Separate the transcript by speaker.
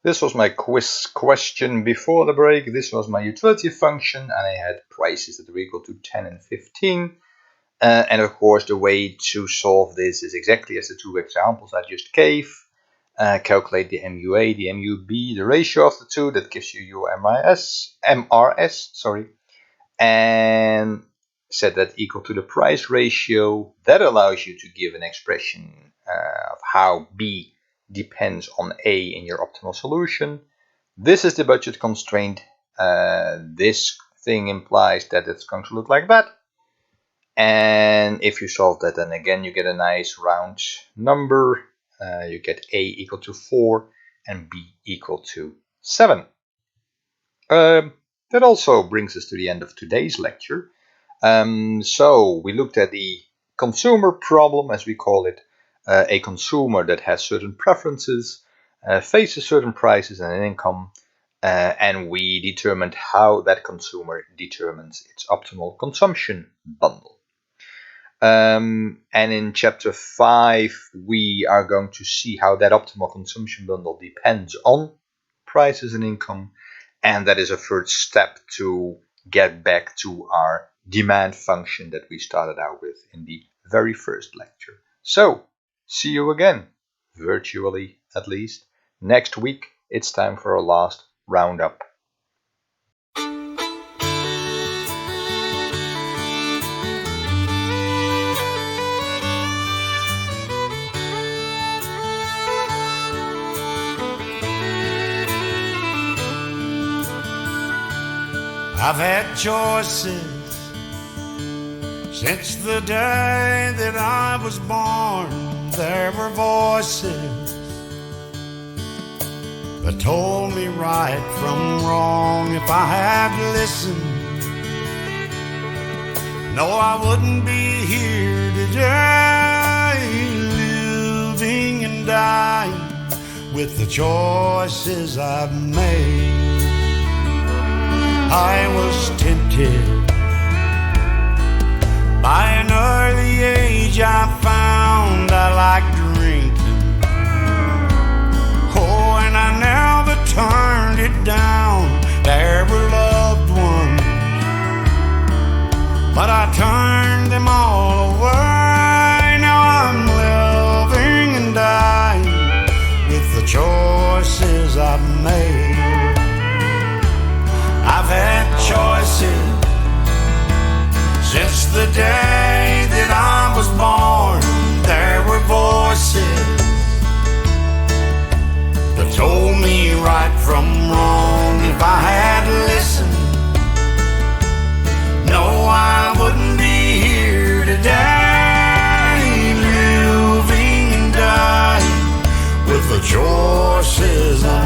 Speaker 1: This was my quiz question before the break. This was my utility function, and I had prices that were equal to 10 and 15. And of course, the way to solve this is exactly as the two examples I just gave. Calculate the MUA, the MUB, the ratio of the two. That gives you your MRS, and set that equal to the price ratio. That allows you to give an expression of how B depends on A in your optimal solution. This is the budget constraint. This thing implies that it's going to look like that. And if you solve that, then again you get a nice round number. You get A equal to 4 and B equal to 7. That also brings us to the end of today's lecture. So we looked at the consumer problem, as we call it, a consumer that has certain preferences, faces certain prices and an income, and we determined how that consumer determines its optimal consumption bundle. And in chapter 5, we are going to see how that optimal consumption bundle depends on prices and income. And that is a first step to get back to our demand function that we started out with in the very first lecture. So, see you again, virtually at least. Next week, it's time for our last roundup.
Speaker 2: I've had choices since the day that I was born. There were voices that told me right from wrong. If I had listened, no, I wouldn't be here today, living and dying with the choices I've made. I was tempted by an early age. I found I liked drinking. Oh, and I never turned it down. There were loved ones, but I turned them all away. Now I'm living and dying with the choices I've made. I've had choices since the day that I was born. There were voices that told me right from wrong. If I had listened, no, I wouldn't be here today, living and dying with the choices I